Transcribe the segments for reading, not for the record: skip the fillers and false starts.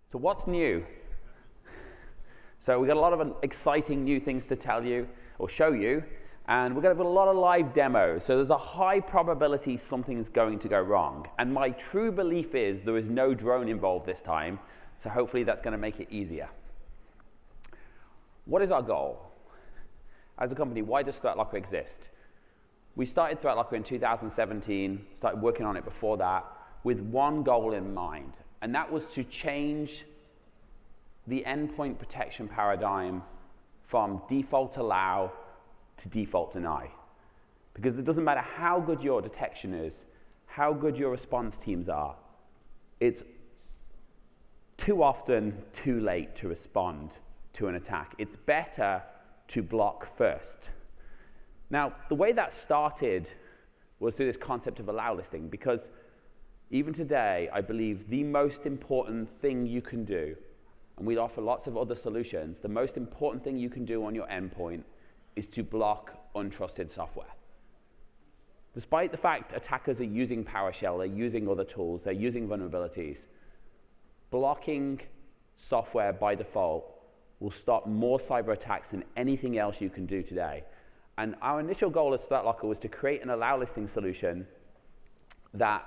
So what's new? So we've got a lot of exciting new things to tell you or show you, and we're going to have a lot of live demos. So there's a high probability something's going to go wrong. And my true belief is there is no drone involved this time, so hopefully that's going to make it easier. What is our goal? As a company, why does ThreatLocker exist? We started ThreatLocker in 2017, started working on it before that, with one goal in mind, and that was to change the endpoint protection paradigm from default allow to default deny. Because it doesn't matter how good your detection is, how good your response teams are, it's too often too late to respond to an attack. It's better to block first. Now, the way that started was through this concept of allow listing, because even today, I believe the most important thing you can do, and we offer lots of other solutions, the most important thing you can do on your endpoint is to block untrusted software. Despite the fact attackers are using PowerShell, they're using other tools, they're using vulnerabilities, blocking software by default will stop more cyber attacks than anything else you can do today. And our initial goal as ThreatLocker was to create an allow listing solution that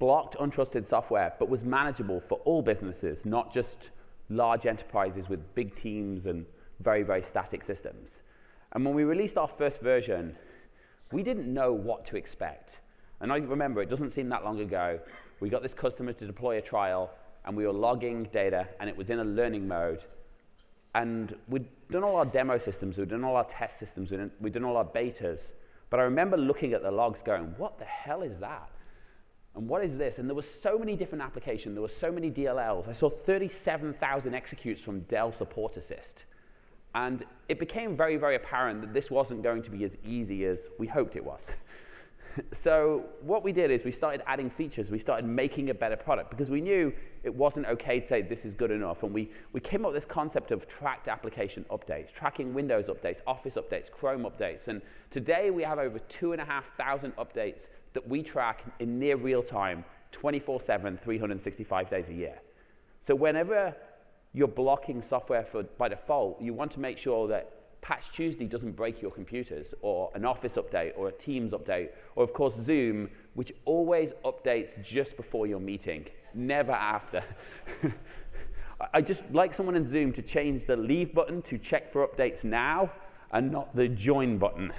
blocked untrusted software, but was manageable for all businesses, not just large enterprises with big teams and very, very static systems. And when we released our first version, we didn't know what to expect. And I remember, it doesn't seem that long ago, we got this customer to deploy a trial, and we were logging data, and it was in a learning mode. And we'd done all our demo systems, we'd done all our test systems, we'd done all our betas. But I remember looking at the logs going, what the hell is that? And what is this? And there were so many different applications. There were so many DLLs. I saw 37,000 executes from Dell Support Assist. And it became very, very apparent that this wasn't going to be as easy as we hoped it was. So what we did is we started adding features. We started making a better product because we knew it wasn't okay to say this is good enough. And we came up with this concept of tracked application updates, tracking Windows updates, Office updates, Chrome updates. And today we have over 2,500 updates that we track in near real time, 24/7, 365 days a year. So whenever you're blocking software by default, you want to make sure that Patch Tuesday doesn't break your computers, or an Office update, or a Teams update, or of course Zoom, which always updates just before your meeting, never after. I just like someone in Zoom to change the leave button to check for updates now, and not the join button.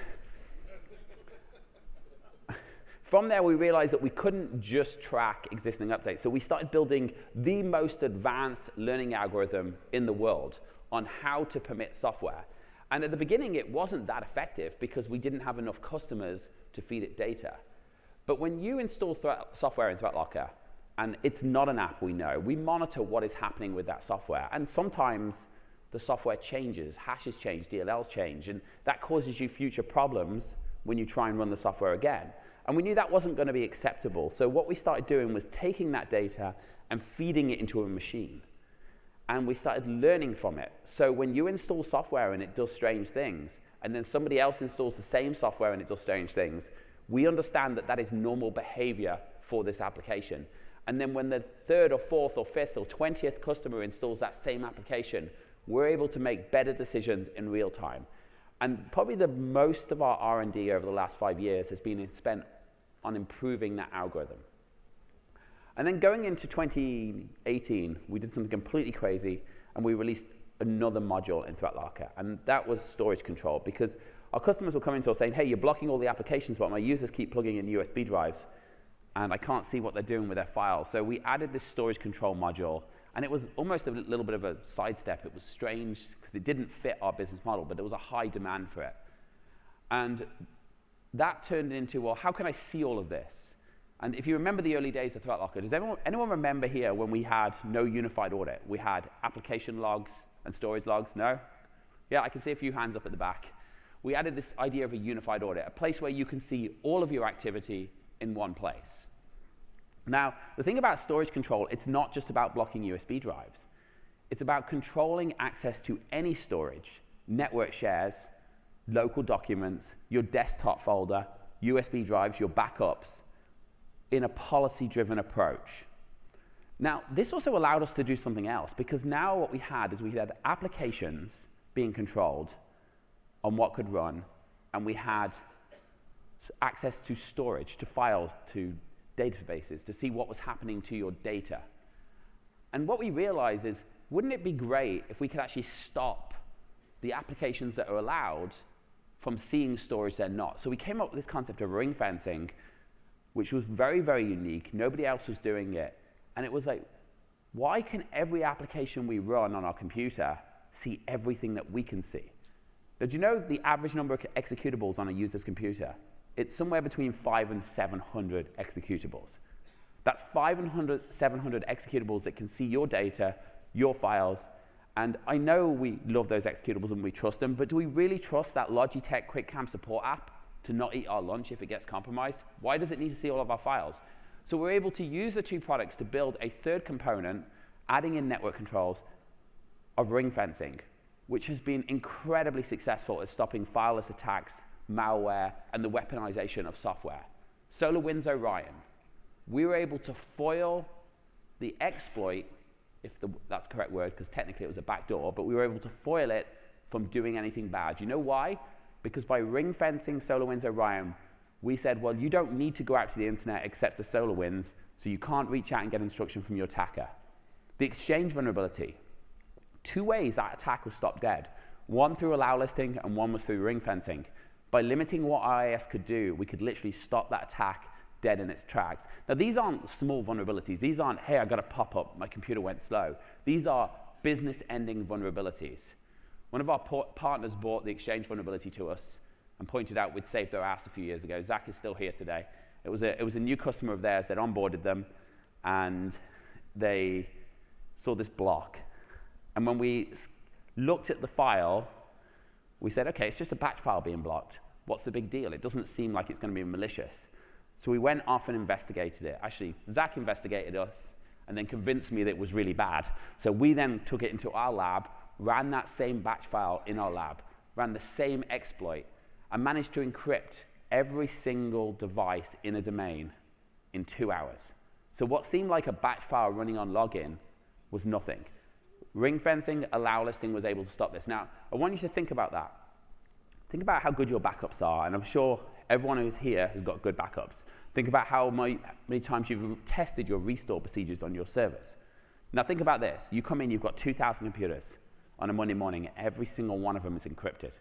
From there, we realized that we couldn't just track existing updates. So we started building the most advanced learning algorithm in the world on how to permit software. And at the beginning, it wasn't that effective because we didn't have enough customers to feed it data. But when you install software in ThreatLocker, and it's not an app we know, we monitor what is happening with that software. And sometimes the software changes, hashes change, DLLs change, and that causes you future problems when you try and run the software again. And we knew that wasn't going to be acceptable. So what we started doing was taking that data and feeding it into a machine. And we started learning from it. So when you install software and it does strange things, and then somebody else installs the same software and it does strange things, we understand that that is normal behavior for this application. And then when the third or fourth or fifth or 20th customer installs that same application, we're able to make better decisions in real time. And probably the most of our R&D over the last 5 years has been spent on improving that algorithm. And then going into 2018, we did something completely crazy, and we released another module in ThreatLocker, and that was storage control, because our customers were coming to us saying, hey, you're blocking all the applications, but my users keep plugging in USB drives, and I can't see what they're doing with their files. So we added this storage control module, and it was almost a little bit of a sidestep. It was strange, because it didn't fit our business model, but there was a high demand for it. And that turned into, well, how can I see all of this? And if you remember the early days of ThreatLocker, does anyone remember here when we had no unified audit? We had application logs and storage logs, no? Yeah, I can see a few hands up at the back. We added this idea of a unified audit, a place where you can see all of your activity in one place. Now, the thing about storage control, it's not just about blocking USB drives. It's about controlling access to any storage, network shares, local documents, your desktop folder, USB drives, your backups, in a policy-driven approach. Now, this also allowed us to do something else, because now what we had is we had applications being controlled on what could run, and we had access to storage, to files, to databases, to see what was happening to your data. And what we realized is, wouldn't it be great if we could actually stop the applications that are allowed from seeing storage they're not? So we came up with this concept of ring fencing, which was very, very unique. Nobody else was doing it. And it was like, why can every application we run on our computer see everything that we can see? Did you know the average number of executables on a user's computer? It's somewhere between 500 and 700 executables. That's 500, 700 executables that can see your data, your files. And I know we love those executables and we trust them, but do we really trust that Logitech QuickCam support app to not eat our lunch if it gets compromised? Why does it need to see all of our files? So we're able to use the two products to build a third component, adding in network controls, of ring fencing, which has been incredibly successful at stopping fileless attacks, malware, and the weaponization of software. SolarWinds Orion. We were able to foil the exploit, if that's the correct word, because technically it was a backdoor, but we were able to foil it from doing anything bad. You know why? Because by ring fencing SolarWinds Orion, we said, well, you don't need to go out to the internet except to SolarWinds, so you can't reach out and get instruction from your attacker. The Exchange vulnerability. 2 ways that attack was stopped dead. One through allow listing, and one was through ring fencing. By limiting what IIS could do, we could literally stop that attack dead in its tracks. Now, these aren't small vulnerabilities. These aren't, hey, I got a pop-up, my computer went slow. These are business-ending vulnerabilities. One of our partners bought the Exchange vulnerability to us and pointed out we'd saved their ass a few years ago. Zach is still here today. It was a new customer of theirs. They'd onboarded them, and they saw this block. And when we looked at the file, we said, okay, it's just a batch file being blocked. What's the big deal? It doesn't seem like it's going to be malicious. So we went off and investigated it. Actually, Zach investigated us and then convinced me that it was really bad. So we then took it into our lab, ran that same batch file in our lab, ran the same exploit, and managed to encrypt every single device in a domain in 2 hours. So what seemed like a batch file running on login was nothing. Ring fencing, allow listing was able to stop this. Now, I want you to think about that. Think about how good your backups are, and I'm sure everyone who's here has got good backups. Think about how many times you've tested your restore procedures on your servers. Now think about this. You come in, you've got 2,000 computers on a Monday morning, and every single one of them is encrypted.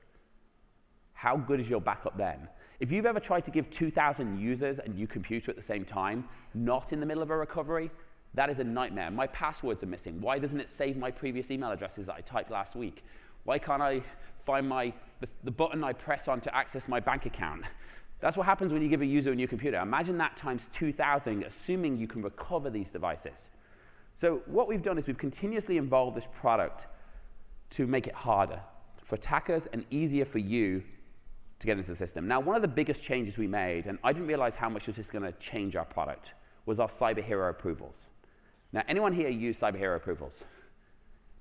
How good is your backup then? If you've ever tried to give 2,000 users a new computer at the same time, not in the middle of a recovery, that is a nightmare. My passwords are missing. Why doesn't it save my previous email addresses that I typed last week? Why can't I find the button I press on to access my bank account? That's what happens when you give a user a new computer. Imagine that times 2,000, assuming you can recover these devices. So what we've done is we've continuously evolved this product to make it harder for attackers and easier for you to get into the system. Now, one of the biggest changes we made, and I didn't realize how much this is going to change our product, was our Cyber Hero approvals. Now, anyone here use Cyber Hero approvals?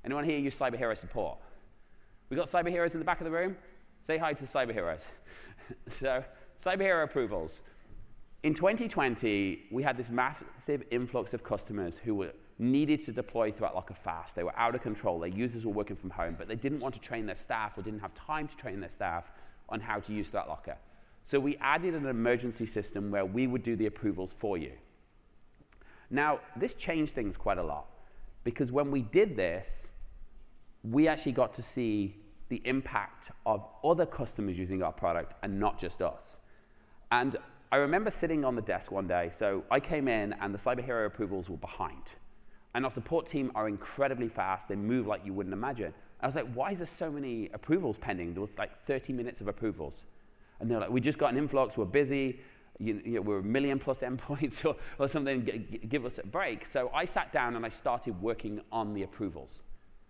Anyone here use Cyber Hero support? We got Cyber Heroes in the back of the room? Say hi to the Cyber Heroes. So, Cyber Hero approvals. In 2020, we had this massive influx of customers who needed to deploy ThreatLocker fast. They were out of control. Their users were working from home, but they didn't want to train their staff or didn't have time to train their staff on how to use ThreatLocker. So we added an emergency system where we would do the approvals for you. Now, this changed things quite a lot, because when we did this, we actually got to see the impact of other customers using our product and not just us. And I remember sitting on the desk one day, so I came in and the Cyber Hero approvals were behind. And our support team are incredibly fast. They move like you wouldn't imagine. I was like, why is there so many approvals pending? There was like 30 minutes of approvals. And they're like, we just got an influx, we're busy, we're 1 million plus endpoints or something, give us a break. So I sat down and I started working on the approvals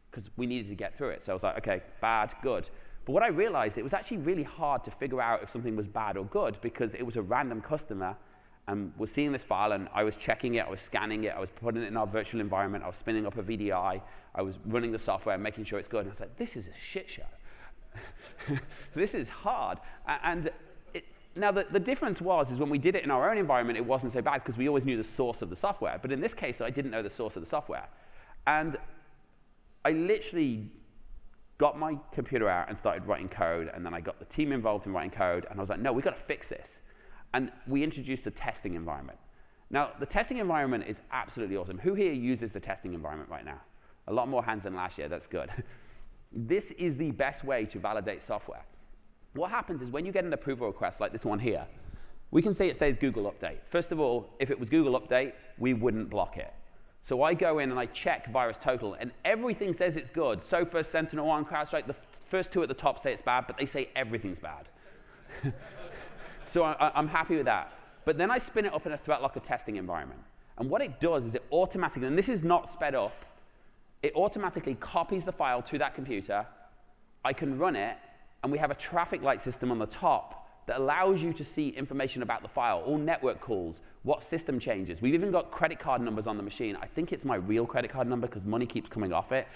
because we needed to get through it. So I was like, okay, bad, good. But what I realized, it was actually really hard to figure out if something was bad or good because it was a random customer and we're seeing this file and I was checking it, I was scanning it, I was putting it in our virtual environment, I was spinning up a VDI, I was running the software and making sure it's good. And I was like, this is a shit show. This is hard. And Now, the difference is when we did it in our own environment, it wasn't so bad because we always knew the source of the software. But in this case, I didn't know the source of the software. And I literally got my computer out and started writing code, and then I got the team involved in writing code, and I was like, no, we've got to fix this. And we introduced a testing environment. Now, the testing environment is absolutely awesome. Who here uses the testing environment right now? A lot more hands than last year. That's good. This is the best way to validate software. What happens is when you get an approval request like this one here, we can say it says Google Update. First of all, if it was Google Update, we wouldn't block it. So I go in and I check VirusTotal, and everything says it's good. Sophos, SentinelOne, CrowdStrike, the first two at the top say it's bad, but they say everything's bad. So I'm happy with that. But then I spin it up in a ThreatLocker testing environment. And what it does is it automatically, and this is not sped up, it automatically copies the file to that computer. I can run it, and we have a traffic light system on the top that allows you to see information about the file, all network calls, what system changes. We've even got credit card numbers on the machine. I think it's my real credit card number because money keeps coming off it.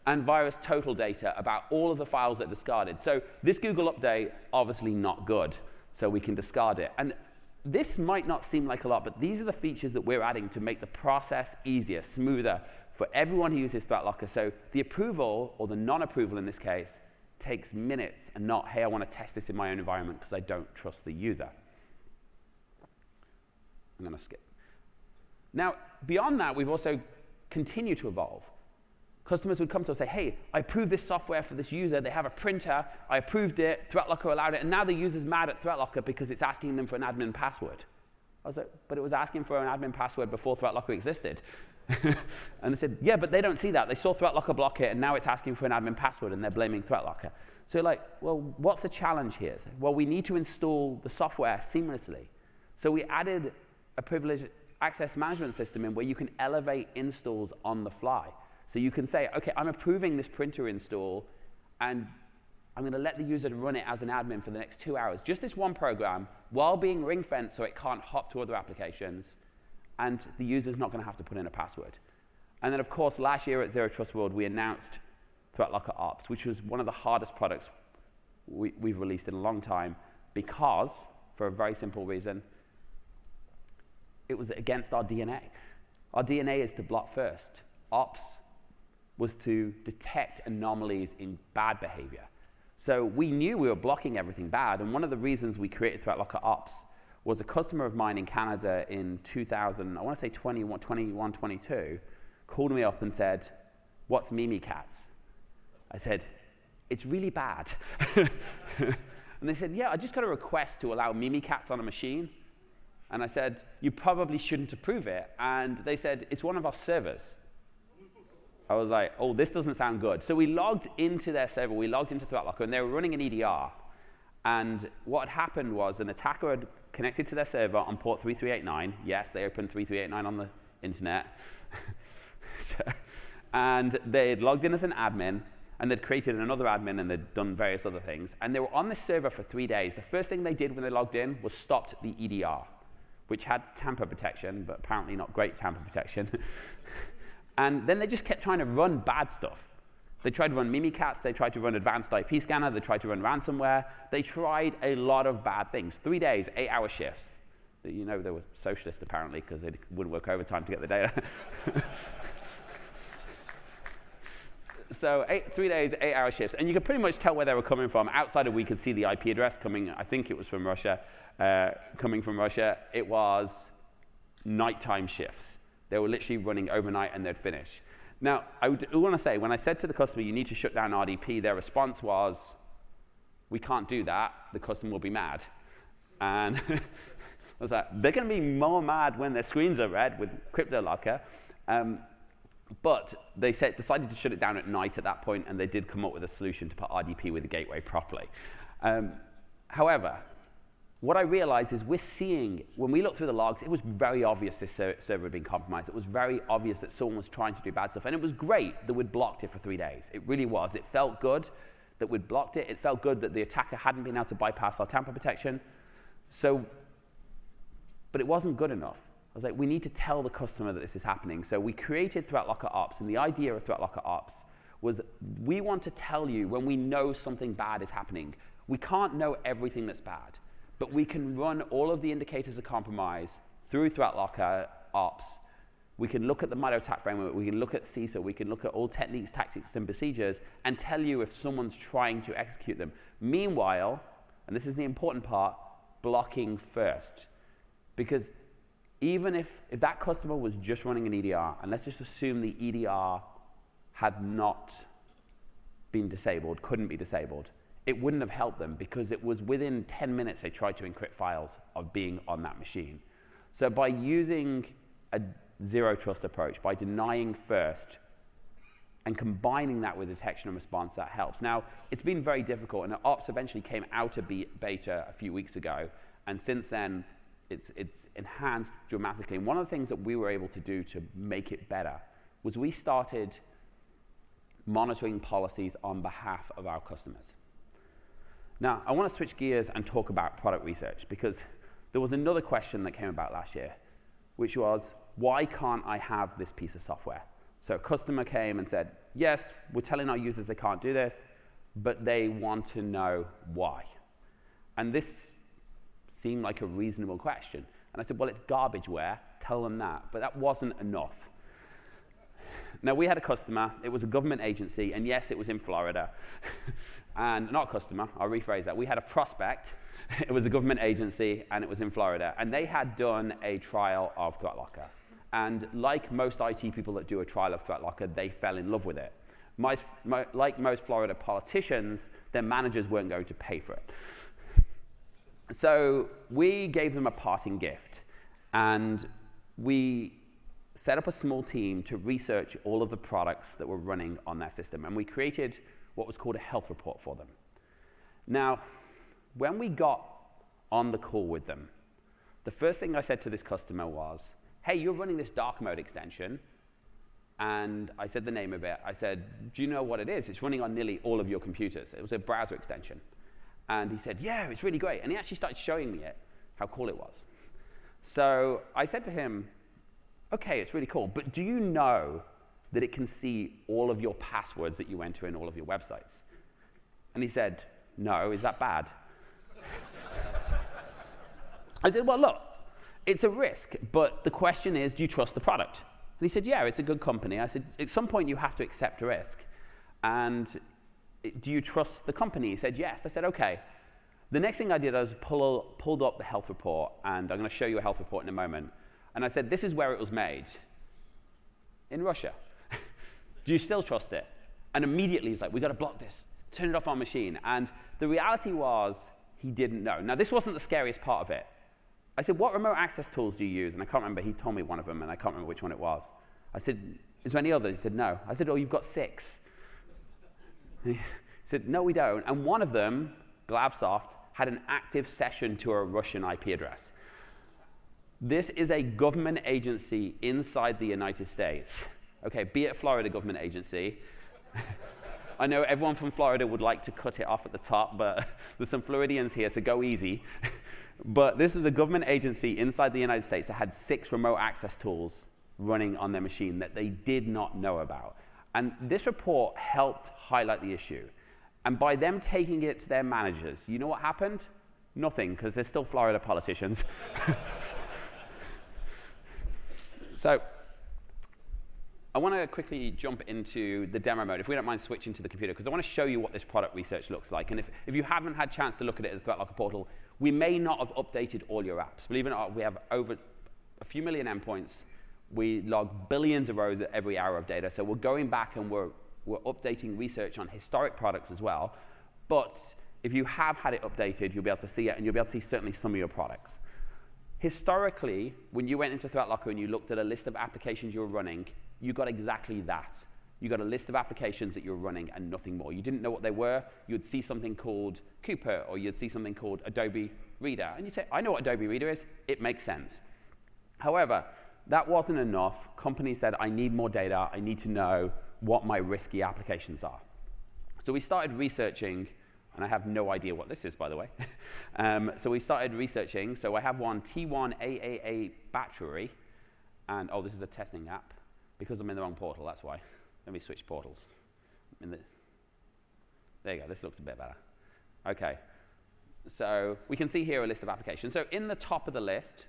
And VirusTotal data about all of the files that are discarded. So this Google Update, obviously not good, so we can discard it. And this might not seem like a lot, but these are the features that we're adding to make the process easier, smoother for everyone who uses ThreatLocker. So the approval, or the non-approval in this case, takes minutes and not, hey, I want to test this in my own environment because I don't trust the user. I'm going to skip. Now, beyond that, we've also continued to evolve. Customers would come to us and say, hey, I approved this software for this user. They have a printer. I approved it. ThreatLocker allowed it. And now the user's mad at ThreatLocker because it's asking them for an admin password. I was like, but it was asking for an admin password before ThreatLocker existed. And they said, yeah, but they don't see that. They saw ThreatLocker block it, and now it's asking for an admin password, and they're blaming ThreatLocker. So like, well, what's the challenge here? Well, we need to install the software seamlessly. So we added a privileged access management system in where you can elevate installs on the fly. So you can say, OK, I'm approving this printer install, and I'm going to let the user run it as an admin for the next 2 hours. Just this one program, while being ring-fenced so it can't hop to other applications, and the user's not going to have to put in a password. And then, of course, last year at Zero Trust World, we announced ThreatLocker Ops, which was one of the hardest products we've released in a long time because, for a very simple reason, it was against our DNA. Our DNA is to block first. Ops was to detect anomalies in bad behavior. So we knew we were blocking everything bad, and one of the reasons we created ThreatLocker Ops was a customer of mine in Canada in 2000, I want to say 21, 22, called me up and said, what's Mimikatz? I said, it's really bad. And they said, yeah, I just got a request to allow Mimikatz on a machine. And I said, you probably shouldn't approve it. And they said, it's one of our servers. I was like, oh, this doesn't sound good. So we logged into their server, we logged into ThreatLocker, and they were running an EDR. And what had happened was an attacker had connected to their server on port 3389. Yes, they opened 3389 on the internet. And they had logged in as an admin, and they'd created another admin, and they'd done various other things. And they were on this server for 3 days. The first thing they did when they logged in was stopped the EDR, which had tamper protection, but apparently not great tamper protection. And then they just kept trying to run bad stuff. They tried to run Mimikatz, they tried to run advanced IP scanner, they tried to run ransomware. They tried a lot of bad things. 3 days, 8-hour shifts. You know they were socialist apparently because they wouldn't work overtime to get the data. So 3 days, 8-hour shifts. And you could pretty much tell where they were coming from. Outside of we could see the IP address coming, I think it was from Russia, coming from Russia. It was nighttime shifts. They were literally running overnight and they'd finish. Now, I want to say, when I said to the customer, you need to shut down RDP, their response was, we can't do that. The customer will be mad. And I was like, they're going to be more mad when their screens are red with CryptoLocker. But they decided to shut it down at night at that point, and they did come up with a solution to put RDP with the gateway properly. However, what I realized is we're seeing, when we look through the logs, it was very obvious this server had been compromised. It was very obvious that someone was trying to do bad stuff. And it was great that we'd blocked it for 3 days. It really was. It felt good that we'd blocked it. It felt good that the attacker hadn't been able to bypass our tamper protection. But it wasn't good enough. I was like, we need to tell the customer that this is happening. So we created ThreatLocker Ops. And the idea of ThreatLocker Ops was we want to tell you when we know something bad is happening. We can't know everything that's bad, but we can run all of the indicators of compromise through ThreatLocker ops. We can look at the MITRE ATT&CK framework, we can look at CISA, we can look at all techniques, tactics, and procedures and tell you if someone's trying to execute them. Meanwhile, and this is the important part, blocking first. Because even if that customer was just running an EDR, and let's just assume the EDR had not been disabled, couldn't be disabled, it wouldn't have helped them because it was within 10 minutes they tried to encrypt files of being on that machine. So by using a zero trust approach, by denying first and combining that with detection and response, that helps. Now, it's been very difficult, and ops eventually came out of beta a few weeks ago, and since then, it's enhanced dramatically. And one of the things that we were able to do to make it better was we started monitoring policies on behalf of our customers. Now, I want to switch gears and talk about product research, because there was another question that came about last year, which was, why can't I have this piece of software? So a customer came and said, yes, we're telling our users they can't do this, but they want to know why. And this seemed like a reasonable question. And I said, well, it's garbageware, tell them that. But that wasn't enough. Now, we had a customer, it was a government agency, and yes, it was in Florida. And not a customer, I'll rephrase that. We had a prospect, it was a government agency, and it was in Florida. And they had done a trial of ThreatLocker. And like most IT people that do a trial of ThreatLocker, they fell in love with it. Like most Florida politicians, their managers weren't going to pay for it. So we gave them a parting gift, and we set up a small team to research all of the products that were running on their system, and we created what was called a health report for them. Now, when we got on the call with them, the first thing I said to this customer was, hey, you're running this dark mode extension, and I said the name of it. I said, do you know what it is? It's running on nearly all of your computers. It was a browser extension. And he said, yeah, it's really great. And he actually started showing me it, how cool it was. So I said to him, okay, it's really cool, but do you know that it can see all of your passwords that you enter in all of your websites? And he said, no, is that bad? I said, well, look, it's a risk, but the question is, do you trust the product? And he said, yeah, it's a good company. I said, at some point you have to accept a risk. And do you trust the company? He said, yes. I said, okay. The next thing I did was pulled up the health report, and I'm going to show you a health report in a moment. And I said, this is where it was made, in Russia. Do you still trust it? And immediately he's like, we got to block this, turn it off our machine. And the reality was, he didn't know. Now, this wasn't the scariest part of it. I said, what remote access tools do you use? And I can't remember. He told me one of them, and I can't remember which one it was. I said, is there any others? He said, no. I said, oh, you've got 6. He said, no, we don't. And one of them, Glavsoft, had an active session to a Russian IP address. This is a government agency inside the United States. Okay, be it a Florida government agency. I know everyone from Florida would like to cut it off at the top, but there's some Floridians here, so go easy. But this is a government agency inside the United States that had 6 remote access tools running on their machine that they did not know about. And this report helped highlight the issue. And by them taking it to their managers, you know what happened? Nothing, because they're still Florida politicians. So I want to quickly jump into the demo mode, if we don't mind switching to the computer, because I want to show you what this product research looks like. And if you haven't had a chance to look at it at the ThreatLocker portal, we may not have updated all your apps. Believe it or not, we have over a few million endpoints. We log billions of rows every hour of data. So we're going back and we're updating research on historic products as well. But if you have had it updated, you'll be able to see it, and you'll be able to see certainly some of your products. Historically, when you went into ThreatLocker and you looked at a list of applications you were running, you got exactly that. You got a list of applications that you were running and nothing more. You didn't know what they were. You'd see something called Cooper, or you'd see something called Adobe Reader. And you'd say, I know what Adobe Reader is. It makes sense. However, that wasn't enough. Companies said, I need more data. I need to know what my risky applications are. So we started researching, and I have no idea what this is, by the way. So we started researching. So I have one T1AAA battery. And, oh, this is a testing app. Because I'm in the wrong portal, that's why. Let me switch portals. There you go. This looks a bit better. OK. So we can see here a list of applications. So in the top of the list,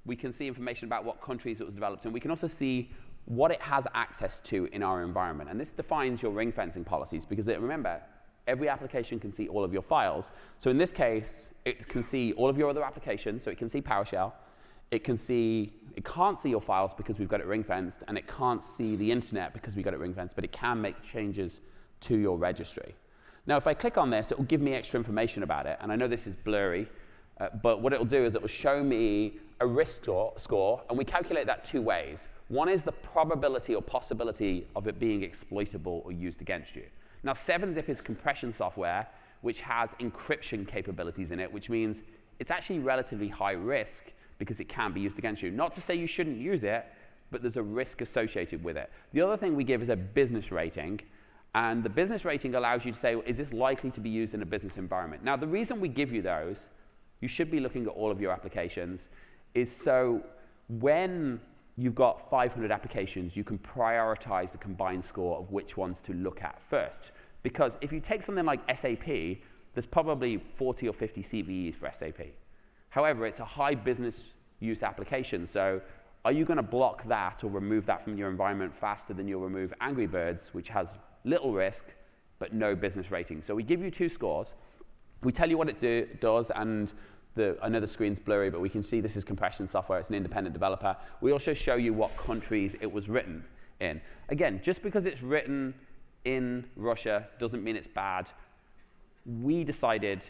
we can see information about what countries it was developed in. We can also see what it has access to in our environment. And this defines your ring fencing policies, because remember, every application can see all of your files. So in this case, it can see all of your other applications. So it can see PowerShell. It can't see your files because we've got it ring fenced, and it can't see the internet because we've got it ring fenced, but it can make changes to your registry. Now, if I click on this, it will give me extra information about it. And I know this is blurry, but what it will do is it will show me a risk score, and we calculate that two ways. One is the probability or possibility of it being exploitable or used against you. Now, 7-zip is compression software, which has encryption capabilities in it, which means it's actually relatively high risk because it can be used against you. Not to say you shouldn't use it, but there's a risk associated with it. The other thing we give is a business rating. And the business rating allows you to say, well, is this likely to be used in a business environment? Now, the reason we give you those, you should be looking at all of your applications, is so when you've got 500 applications, you can prioritize the combined score of which ones to look at first. Because if you take something like SAP, there's probably 40 or 50 CVEs for SAP. However, it's a high business use application, so are you going to block that or remove that from your environment faster than you'll remove Angry Birds, which has little risk but no business rating? So we give you two scores. We tell you what it does, and I know the screen's blurry, but we can see this is compression software. It's an independent developer. We also show you what countries it was written in. Again, just because it's written in Russia doesn't mean it's bad. We decided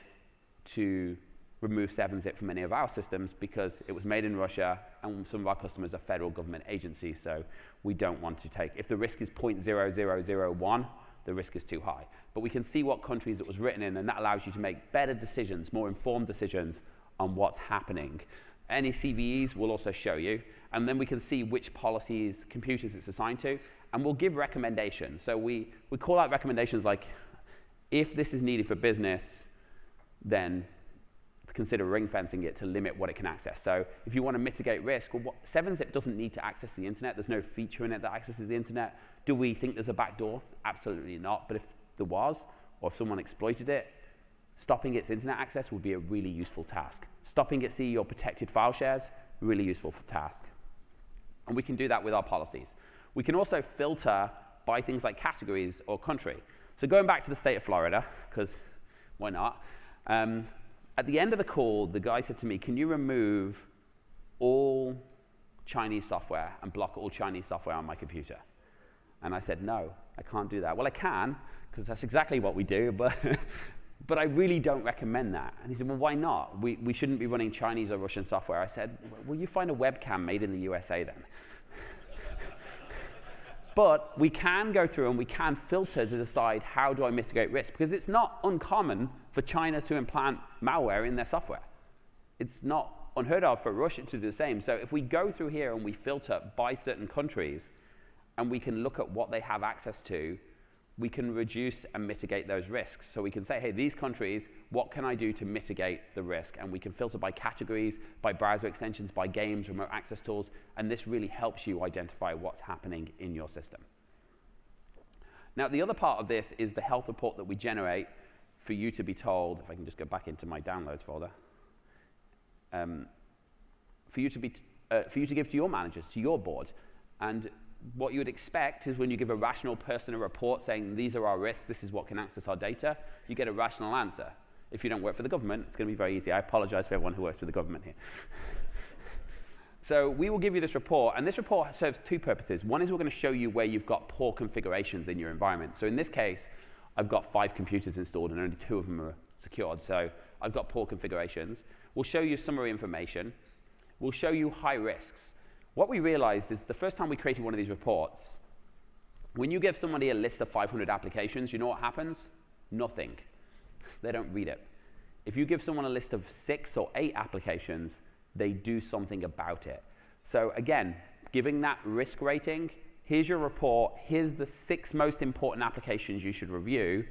to remove 7-zip from any of our systems because it was made in Russia, and some of our customers are federal government agencies, so we don't want to take. If the risk is 0.0001, the risk is too high. But we can see what countries it was written in, and that allows you to make better decisions, more informed decisions on what's happening. Any CVEs will also show you, and then we can see which policies, computers it's assigned to, and we'll give recommendations. So we call out recommendations like, if this is needed for business, then consider ring fencing it to limit what it can access. So if you want to mitigate risk, well, 7-zip doesn't need to access the internet. There's no feature in it that accesses the internet. Do we think there's a backdoor? Absolutely not. But if there was, or if someone exploited it, stopping its internet access would be a really useful task. Stopping it see your protected file shares, really useful task. And we can do that with our policies. We can also filter by things like categories or country. So going back to the state of Florida, because why not? At the end of the call, the guy said to me, can you remove all Chinese software and block all Chinese software on my computer? And I said, no, I can't do that. Well, I can, because that's exactly what we do, but I really don't recommend that. And he said, well, why not? We shouldn't be running Chinese or Russian software. I said, well, you find a webcam made in the USA then. But we can go through and we can filter to decide how do I mitigate risk, because it's not uncommon for China to implant malware in their software. It's not unheard of for Russia to do the same. So if we go through here and we filter by certain countries and we can look at what they have access to, we can reduce and mitigate those risks. So we can say, hey, these countries, what can I do to mitigate the risk? And we can filter by categories, by browser extensions, by games, remote access tools, and this really helps you identify what's happening in your system. Now, the other part of this is the health report that we generate for you to be told, if I can just go back into my downloads folder, for you to give to your managers, to your board. And what you would expect is when you give a rational person a report saying these are our risks, this is what can access our data, you get a rational answer. If you don't work for the government, it's going to be very easy. I apologize for everyone who works for the government here. So we will give you this report, and this report serves two purposes. One is we're going to show you where you've got poor configurations in your environment. So in this case, I've got 5 computers installed and only 2 of them are secured. So I've got poor configurations. We'll show you summary information. We'll show you high risks. What we realized is the first time we created one of these reports, when you give somebody a list of 500 applications, you know what happens? Nothing. They don't read it. If you give someone a list of 6 or 8 applications, they do something about it. So again, giving that risk rating, here's your report, here's the 6 most important applications you should review,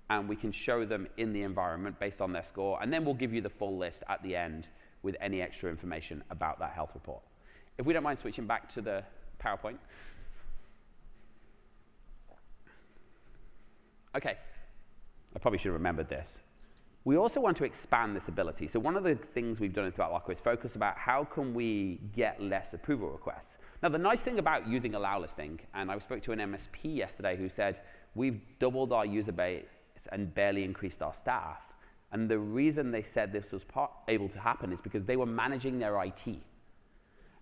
and we can show them in the environment based on their score, and then we'll give you the full list at the end with any extra information about that health report. If we don't mind switching back to the PowerPoint. Okay, I probably should have remembered this. We also want to expand this ability. So one of the things we've done in ThreatLocker is focus about how can we get less approval requests. Now, the nice thing about using allow listing, and I spoke to an MSP yesterday who said, we've doubled our user base and barely increased our staff. And the reason they said this was able to happen is because they were managing their IT.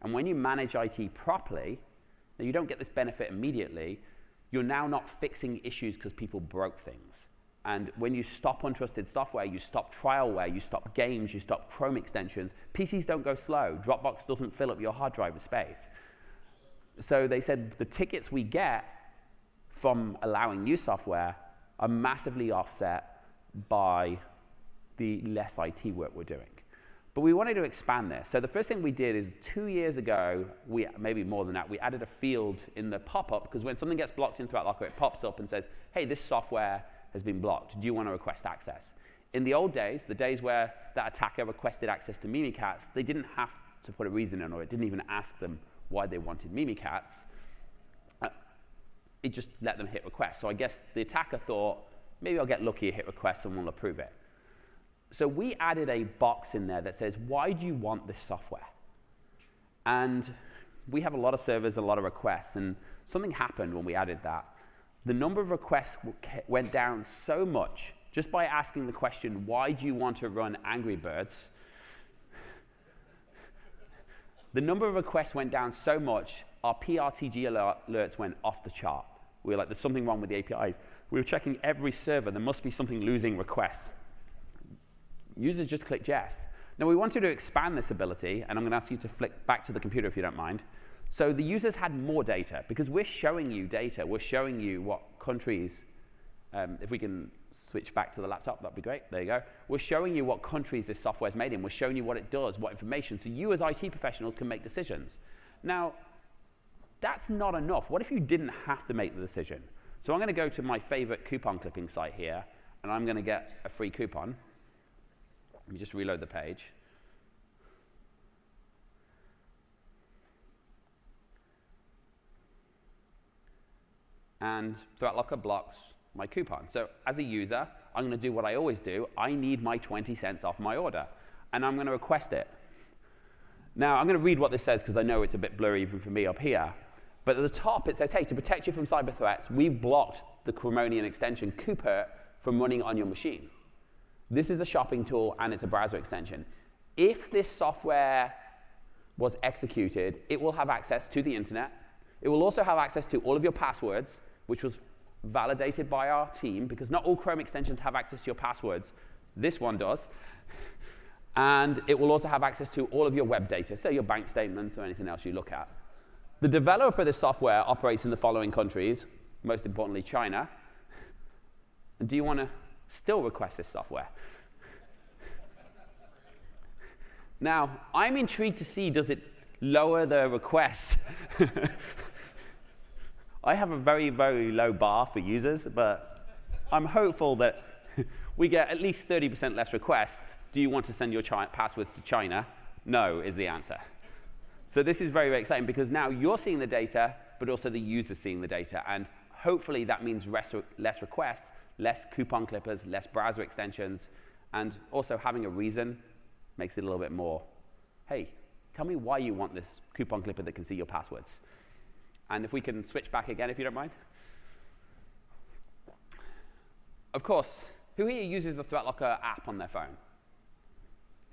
And when you manage IT properly, now you don't get this benefit immediately, you're now not fixing issues because people broke things. And when you stop untrusted software, you stop trialware, you stop games, you stop Chrome extensions, PCs don't go slow, Dropbox doesn't fill up your hard drive with space. So they said the tickets we get from allowing new software are massively offset by the less IT work we're doing. But we wanted to expand this. So the first thing we did is 2 years ago, maybe more than that, we added a field in the pop-up, because when something gets blocked in ThreatLocker, it pops up and says, hey, this software has been blocked. Do you want to request access? In the old days, the days where that attacker requested access to Mimikatz, they didn't have to put a reason in, or it didn't even ask them why they wanted Mimikatz. It just let them hit request. So I guess the attacker thought, maybe I'll get lucky, hit request, and we'll approve it. So we added a box in there that says, why do you want this software? And we have a lot of servers, a lot of requests, and something happened when we added that. The number of requests went down so much just by asking the question, why do you want to run Angry Birds? The number of requests went down so much, our PRTG alerts went off the chart. We were like, there's something wrong with the APIs. We were checking every server. There must be something losing requests. Users just clicked yes. Now, we wanted to expand this ability, and I'm going to ask you to flick back to the computer if you don't mind. So the users had more data, because we're showing you data. We're showing you what countries, if we can switch back to the laptop, that'd be great. There you go. We're showing you what countries this software is made in. We're showing you what it does, what information, so you as IT professionals can make decisions. Now, that's not enough. What if you didn't have to make the decision? So I'm going to go to my favorite coupon clipping site here, and I'm going to get a free coupon. Let me just reload the page. And ThreatLocker blocks my coupon. So as a user, I'm going to do what I always do. I need my 20 cents off my order, and I'm going to request it. Now, I'm going to read what this says, because I know it's a bit blurry even for me up here. But at the top, it says, hey, to protect you from cyber threats, we've blocked the Chromium extension Cooper from running on your machine. This is a shopping tool, and it's a browser extension. If this software was executed, it will have access to the internet. It will also have access to all of your passwords, which was validated by our team, because not all Chrome extensions have access to your passwords. This one does. And it will also have access to all of your web data, so your bank statements or anything else you look at. The developer of this software operates in the following countries, most importantly, China. And do you want to still request this software? Now, I'm intrigued to see, does it lower the requests? I have a very, very low bar for users, but I'm hopeful that we get at least 30% less requests. Do you want to send your passwords to China? No is the answer. So this is very, very exciting, because now you're seeing the data, but also the user's seeing the data. And hopefully that means less requests, less coupon clippers, less browser extensions, and also having a reason makes it a little bit more, hey, tell me why you want this coupon clipper that can see your passwords. And if we can switch back again, if you don't mind. Of course, who here uses the ThreatLocker app on their phone?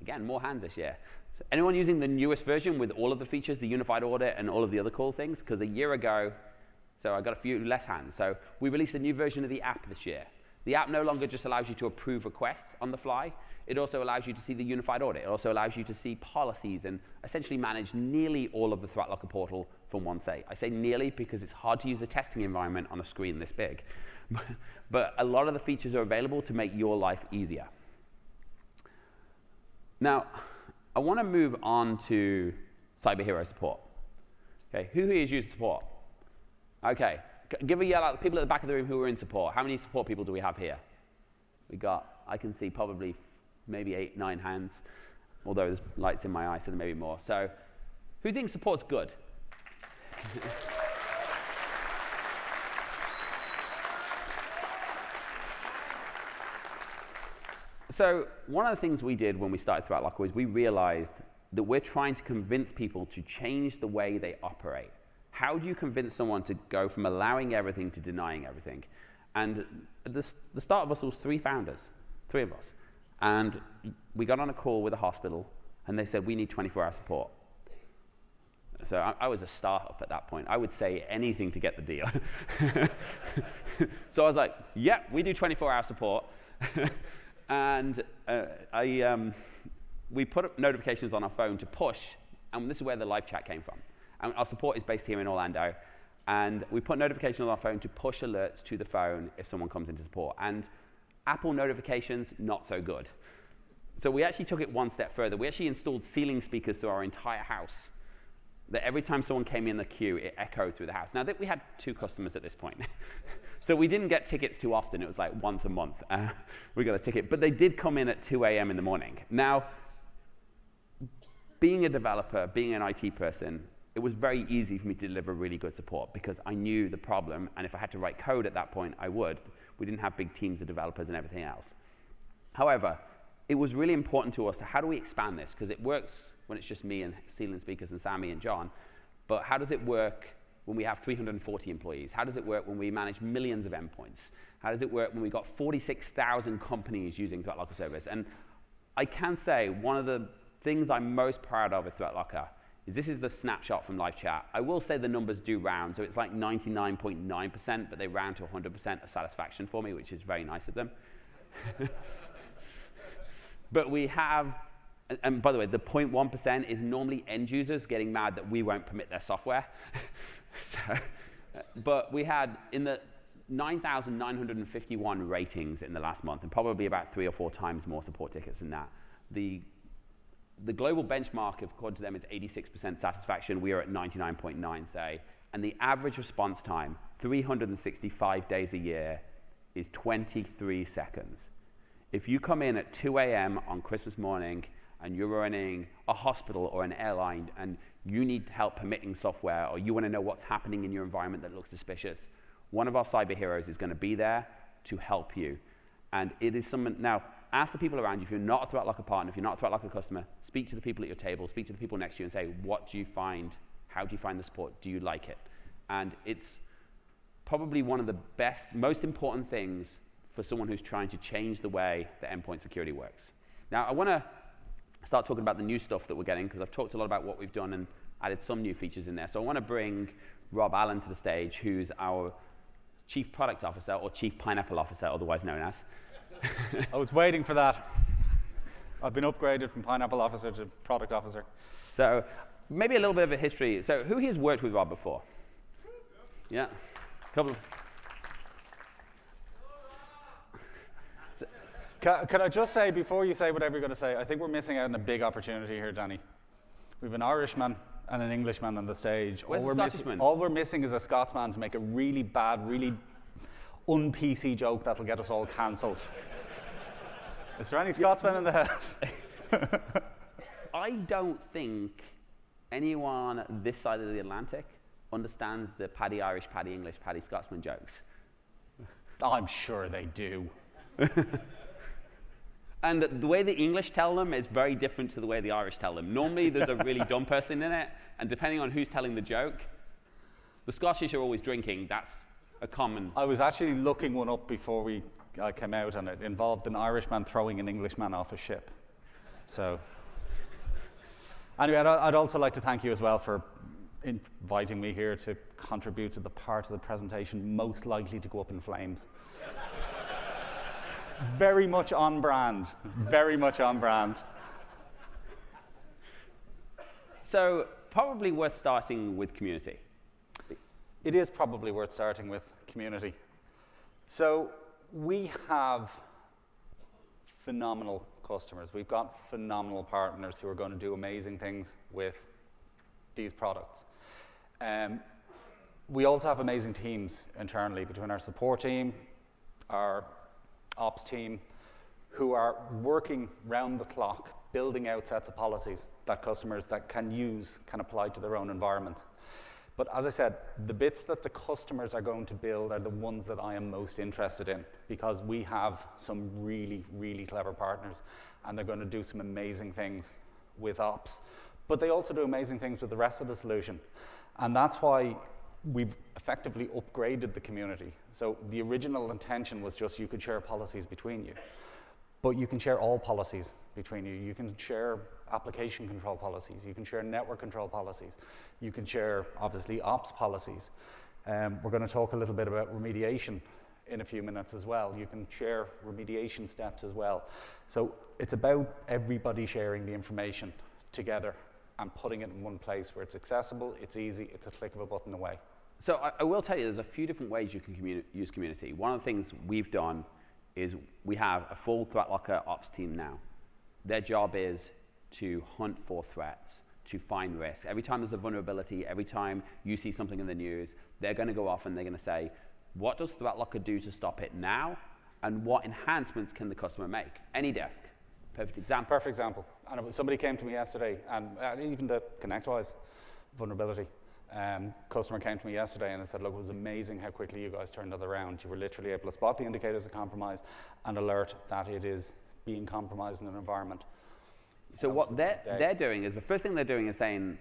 Again, more hands this year. So anyone using the newest version with all of the features, the unified audit, and all of the other cool things? Because a year ago, so I got a few less hands. So we released a new version of the app this year. The app no longer just allows you to approve requests on the fly. It also allows you to see the unified audit. It also allows you to see policies and essentially manage nearly all of the ThreatLocker portal from one site. I say nearly because it's hard to use a testing environment on a screen this big. But a lot of the features are available to make your life easier. Now, I want to move on to Cyber Hero support. Okay, who here has used support? Okay, give a yell out to the people at the back of the room who are in support. How many support people do we have here? We got, I can see probably maybe 8, 9 hands, although there's lights in my eyes, so there may be more. So who thinks support's good? So one of the things we did when we started ThreatLocker was we realized that we're trying to convince people to change the way they operate. How do you convince someone to go from allowing everything to denying everything? And at the start of us was 3 founders, 3 of us. And we got on a call with a hospital, and they said, we need 24-hour support. So I was a startup at that point. I would say anything to get the deal. So I was like, yep, we do 24-hour support. And we put up notifications on our phone to push, and this is where the live chat came from. And our support is based here in Orlando. And we put notifications on our phone to push alerts to the phone if someone comes into support. And Apple notifications, not so good. So we actually took it one step further. We actually installed ceiling speakers through our entire house, that every time someone came in the queue, it echoed through the house. Now, we had 2 customers at this point. So we didn't get tickets too often. It was like once a month we got a ticket. But they did come in at 2 a.m. in the morning. Now, being a developer, being an IT person, it was very easy for me to deliver really good support because I knew the problem, and if I had to write code at that point, I would. We didn't have big teams of developers and everything else. However, it was really important to us, how do we expand this? Because it works when it's just me and ceiling speakers and Sammy and John, but how does it work when we have 340 employees? How does it work when we manage millions of endpoints? How does it work when we've got 46,000 companies using ThreatLocker service? And I can say one of the things I'm most proud of with ThreatLocker is this is the snapshot from live chat. I will say the numbers do round, so it's like 99.9%, but they round to 100% of satisfaction for me, which is very nice of them. But we have, and by the way, the 0.1% is normally end users getting mad that we won't permit their software. But we had in the 9,951 ratings in the last month, and probably about 3 or 4 times more support tickets than that. The global benchmark, according to them, is 86% satisfaction. We are at 99.9, say. And the average response time, 365 days a year, is 23 seconds. If you come in at 2 a.m. on Christmas morning and you're running a hospital or an airline and you need help permitting software or you want to know what's happening in your environment that looks suspicious, one of our cyber heroes is going to be there to help you. And it is someone, now, ask the people around you. If you're not a ThreatLocker partner, if you're not a ThreatLocker customer, speak to the people at your table, speak to the people next to you and say, what do you find? How do you find the support? Do you like it? And it's probably one of the best, most important things for someone who's trying to change the way that endpoint security works. Now, I want to start talking about the new stuff that we're getting, because I've talked a lot about what we've done and added some new features in there. So I want to bring Rob Allen to the stage, who's our Chief Product Officer, or Chief Pineapple Officer, otherwise known as. I was waiting for that. I've been upgraded from Pineapple Officer to Product Officer. So maybe a little bit of a history. So who here has worked with Rob before? Yeah, couple of. Can I just say, before you say whatever you're going to say, I think we're missing out on a big opportunity here, Danny. We have an Irishman and an Englishman on the stage. Where's the Scottishman? All we're missing is a Scotsman to make a really bad, really un-PC joke that'll get us all cancelled. Is there any Scotsmen in the house? I don't think anyone this side of the Atlantic understands the Paddy Irish, Paddy English, Paddy Scotsman jokes. I'm sure they do. And the way the English tell them is very different to the way the Irish tell them. Normally, there's a really dumb person in it, and depending on who's telling the joke, the Scottish are always drinking. That's a common. I was actually looking one up before we came out, and it involved an Irishman throwing an Englishman off a ship. So, anyway, I'd also like to thank you as well for inviting me here to contribute to the part of the presentation most likely to go up in flames. Very much on brand. Very much on brand. So, probably worth starting with community. It is probably worth starting with community. So, we have phenomenal customers. We've got phenomenal partners who are going to do amazing things with these products. We also have amazing teams internally between our support team, our ops team, who are working round the clock, building out sets of policies that customers that can use, can apply to their own environment. But as I said, the bits that the customers are going to build are the ones that I am most interested in, because we have some really, really clever partners, and they're going to do some amazing things with ops. But they also do amazing things with the rest of the solution. And that's why we've effectively upgraded the community. So the original intention was just you could share policies between you. But you can share all policies between you. You can share application control policies. You can share network control policies. You can share, obviously, ops policies. We're going to talk a little bit about remediation in a few minutes as well. You can share remediation steps as well. So it's about everybody sharing the information together and putting it in one place where it's accessible, it's easy, it's a click of a button away. So I will tell you, there's a few different ways you can use community. One of the things we've done is we have a full ThreatLocker ops team now. Their job is to hunt for threats, to find risk. Every time there's a vulnerability, every time you see something in the news, they're going to go off and they're going to say, what does ThreatLocker do to stop it now? And what enhancements can the customer make? AnyDesk, perfect example. Perfect example. And somebody came to me yesterday, and even the ConnectWise vulnerability, customer came to me yesterday and said, look, it was amazing how quickly you guys turned it around. You were literally able to spot the indicators of compromise and alert that it is being compromised in an environment. So what they're doing is, the first thing they're doing is saying,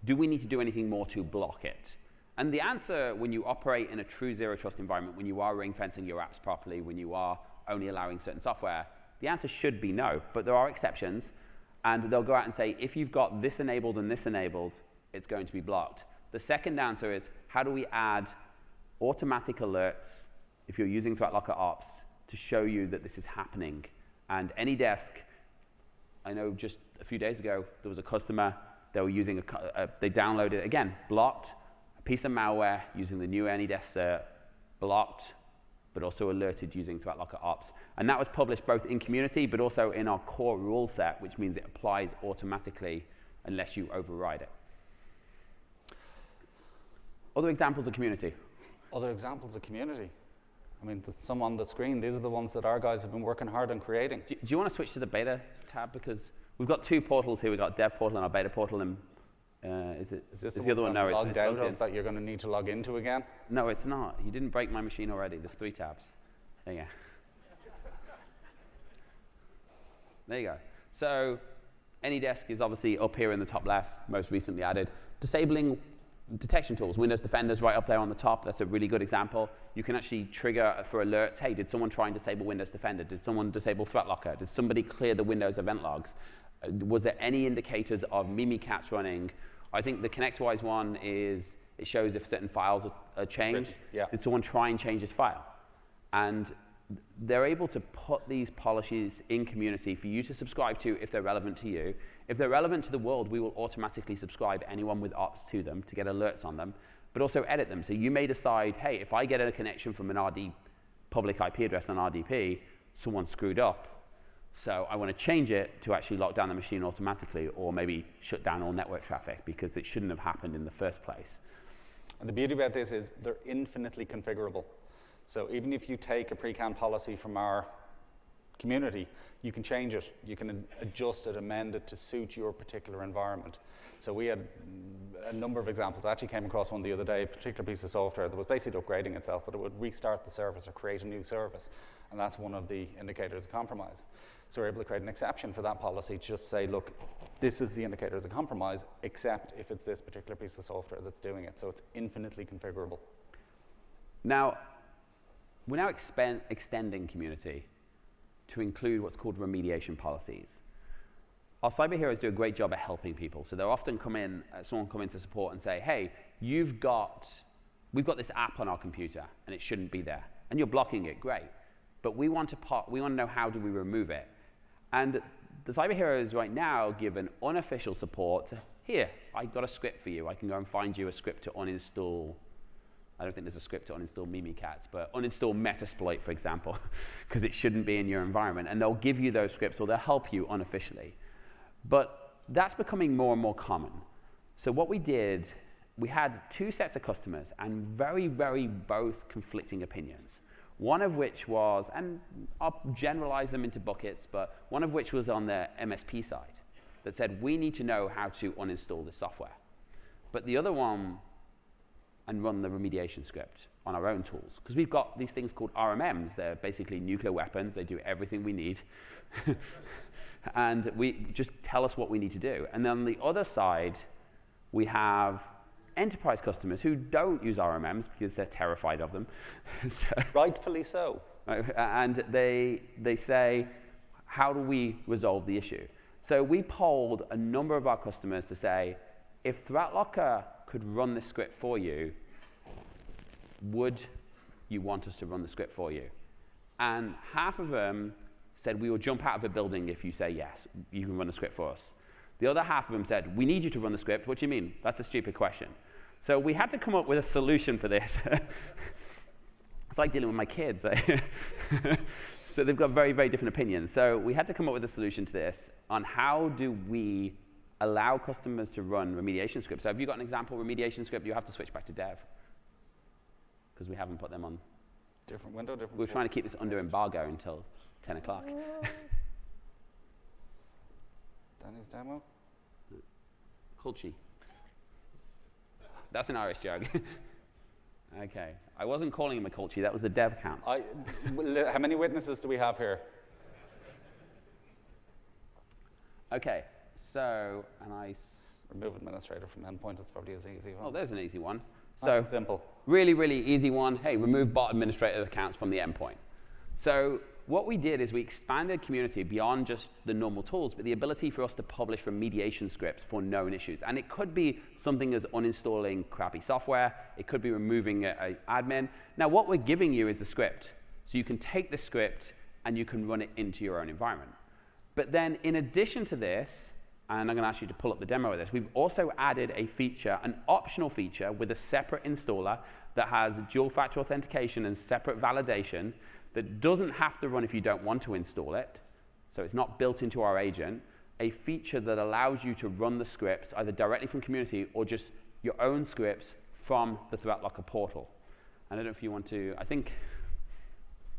do we need to do anything more to block it? And the answer, when you operate in a true zero trust environment, when you are ring fencing your apps properly, when you are only allowing certain software, the answer should be no. But there are exceptions, and they'll go out and say, if you've got this enabled and this enabled, it's going to be blocked. The second answer is, how do we add automatic alerts, if you're using ThreatLocker Ops, to show you that this is happening? And AnyDesk, I know just a few days ago, there was a customer, they were using, they downloaded, again, blocked, a piece of malware using the new AnyDesk cert, blocked, but also alerted using ThreatLocker Ops. And that was published both in community, but also in our core rule set, which means it applies automatically unless you override it. Other examples of community? Other examples of community? I mean, there's some on the screen. These are the ones that our guys have been working hard on creating. Do you want to switch to the beta tab? Because we've got two portals here. We've got dev portal and our beta portal. And is the other one? No, it's logged in. That you're going to need to log into again? No, it's not. You didn't break my machine already. There's 3 tabs. There you go. There you go. So AnyDesk is obviously up here in the top left, most recently added. Disabling detection tools. Windows Defender's right up there on the top. That's a really good example. You can actually trigger for alerts. Hey, did someone try and disable Windows Defender? Did someone disable ThreatLocker? Did somebody clear the Windows event logs? Was there any indicators of Mimikatz running? I think the ConnectWise one is, it shows if certain files are changed. Yeah. Did someone try and change this file? And they're able to put these policies in community for you to subscribe to if they're relevant to you. If they're relevant to the world, we will automatically subscribe anyone with ops to them to get alerts on them, but also edit them. So you may decide, hey, if I get a connection from an RD public IP address on RDP, someone screwed up. So I want to change it to actually lock down the machine automatically, or maybe shut down all network traffic because it shouldn't have happened in the first place. And the beauty about this is they're infinitely configurable. So even if you take a pre-can policy from our community, you can change it. You can adjust it, amend it to suit your particular environment. So we had a number of examples. I actually came across one the other day, a particular piece of software that was basically upgrading itself, but it would restart the service or create a new service. And that's one of the indicators of compromise. So we're able to create an exception for that policy to just say, look, this is the indicators of compromise, except if it's this particular piece of software that's doing it. So it's infinitely configurable. Now, we're now extending community to include what's called remediation policies. Our cyber heroes do a great job at helping people. So they'll often someone come into support and say, hey, we've got this app on our computer and it shouldn't be there. And you're blocking it, great. But we want to know how do we remove it. And the cyber heroes right now give an unofficial support to, here, I've got a script for you. I can go and find you a script to uninstall. I don't think there's a script to uninstall Mimikatz, but uninstall Metasploit, for example, because it shouldn't be in your environment. And they'll give you those scripts, or they'll help you unofficially. But that's becoming more and more common. So what we did, we had 2 sets of customers and very, very both conflicting opinions. One of which was, and I'll generalize them into buckets, but one of which was on the MSP side that said, we need to know how to uninstall this software. But the other one and run the remediation script on our own tools. Because we've got these things called RMMs. They're basically nuclear weapons. They do everything we need. And we just tell us what we need to do. And then on the other side, we have enterprise customers who don't use RMMs because they're terrified of them. So, Rightfully so. and they say, how do we resolve the issue? So we polled a number of our customers to say, if ThreatLocker could run this script for you, would you want us to run the script for you? And half of them said, we will jump out of a building if you say yes, you can run the script for us. The other half of them said, we need you to run the script. What do you mean? That's a stupid question. So we had to come up with a solution for this. It's like dealing with my kids. So they've got very, very different opinions. So we had to come up with a solution to this on how do we allow customers to run remediation scripts. So have you got an example remediation script? You have to switch back to dev because we haven't put them on. Different window, different. We're trying to keep this under embargo until 10 o'clock. Danny's demo. Culchi. That's an Irish joke. Okay. I wasn't calling him a culchi. That was a dev account. How many witnesses do we have here? Okay. So, Remove administrator from endpoint. That's probably as easy. Oh, there's an easy one. So simple. Really, really easy one. Hey, remove bot administrator accounts from the endpoint. So what we did is we expanded community beyond just the normal tools, but the ability for us to publish remediation scripts for known issues. And it could be something as uninstalling crappy software. It could be removing an admin. Now, what we're giving you is the script. So you can take the script and you can run it into your own environment. But then in addition to this, and I'm going to ask you to pull up the demo of this, we've also added a feature, an optional feature with a separate installer that has dual factor authentication and separate validation that doesn't have to run if you don't want to install it. So it's not built into our agent. A feature that allows you to run the scripts either directly from community or just your own scripts from the ThreatLocker portal. And I don't know if you want to, I think